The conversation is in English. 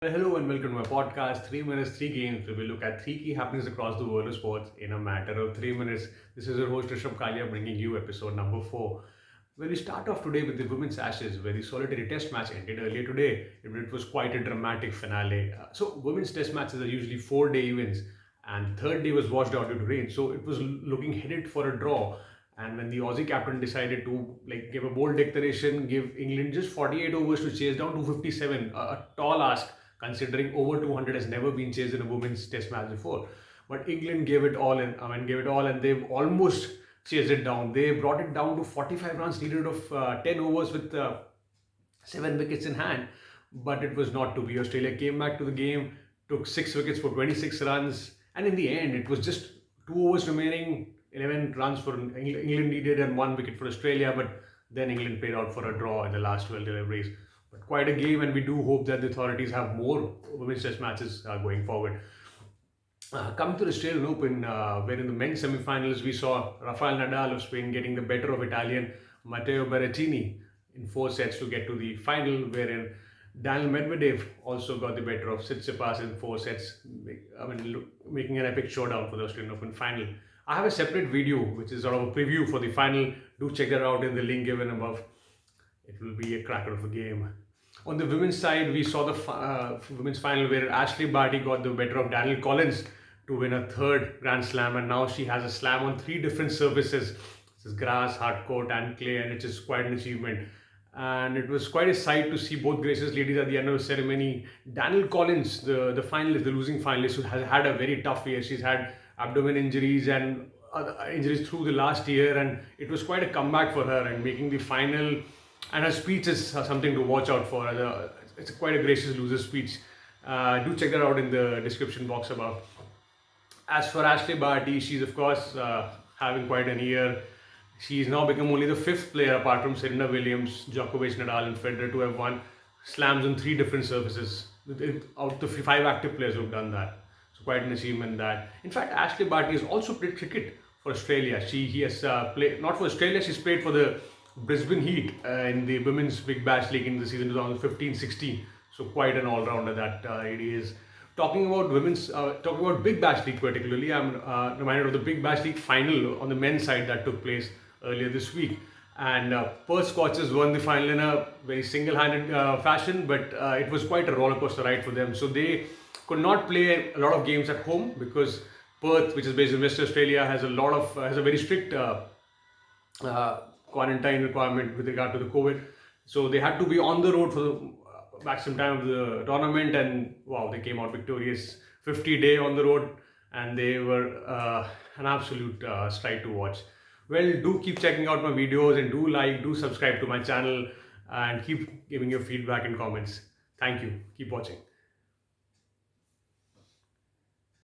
Well, hello and welcome to my podcast, 3 Minutes, 3 Games, where we look at three key happenings across the world of sports in a matter of 3 minutes. This is your host, Rishabh Kalia, bringing you episode number 4. Well, we start off today with the women's Ashes, where the solitary test match ended earlier today. It was quite a dramatic finale. So, women's test matches are usually 4-day events, and the third day was washed out due to rain. So, it was looking headed for a draw. And when the Aussie captain decided to give a bold declaration, give England just 48 overs to chase down 257, a tall ask considering over 200 has never been chased in a women's test match before. But England gave it all gave it all, and they've almost chased it down. They brought it down to 45 runs needed of 10 overs with 7 wickets in hand. But it was not to be. Australia came back to the game, took 6 wickets for 26 runs, and in the end, it was just 2 overs remaining. 11 runs for England needed and 1 wicket for Australia, but then England paid out for a draw in the last 12 deliveries. But quite a game, and we do hope that the authorities have more women's test matches going forward. Coming to the Australian Open, where in the men's semi-finals we saw Rafael Nadal of Spain getting the better of Italian Matteo Berrettini in 4 sets to get to the final, wherein Daniel Medvedev also got the better of Tsitsipas in 4 sets, making an epic showdown for the Australian Open final. I have a separate video which is sort of a preview for the final. Do check that out in the link given above. It will be a cracker of a game. On the women's side, we saw the women's final where Ashleigh Barty got the better of Danielle Collins to win a third Grand Slam, and now she has a slam on 3 different surfaces. This is grass, hard court, and clay, and it's just quite an achievement. And it was quite a sight to see both gracious ladies at the end of the ceremony. Danielle Collins, the finalist, the losing finalist, who has had a very tough year. She's had abdomen injuries and other injuries through the last year, and it was quite a comeback for her, and making the final. And her speech is something to watch out for. It's quite a gracious loser speech. Do check that out in the description box above. As for Ashleigh Barty, she's of course having quite an year. She's now become only the 5th player apart from Serena Williams, Djokovic, Nadal, and Federer to have won slams on 3 different surfaces. Out of the 5 active players who've done that, so quite an achievement that. In fact, Ashleigh Barty has also played cricket for Australia. He has played not for Australia. She's played for the Brisbane Heat in the Women's Big Bash League in the season 2015-16. So quite an all-rounder that it is. Talking about Big Bash League particularly, I'm reminded of the Big Bash League final on the men's side that took place earlier this week. And Perth Scorchers won the final in a very single-handed fashion, but it was quite a rollercoaster ride for them. So they could not play a lot of games at home because Perth, which is based in Western Australia, has a very strict quarantine requirement with regard to the COVID. So they had to be on the road for the maximum time of the tournament, and wow, they came out victorious. 50-day on the road, and they were an absolute sight to watch. Well, do keep checking out my videos, and do subscribe to my channel, and keep giving your feedback and comments. Thank you. Keep watching.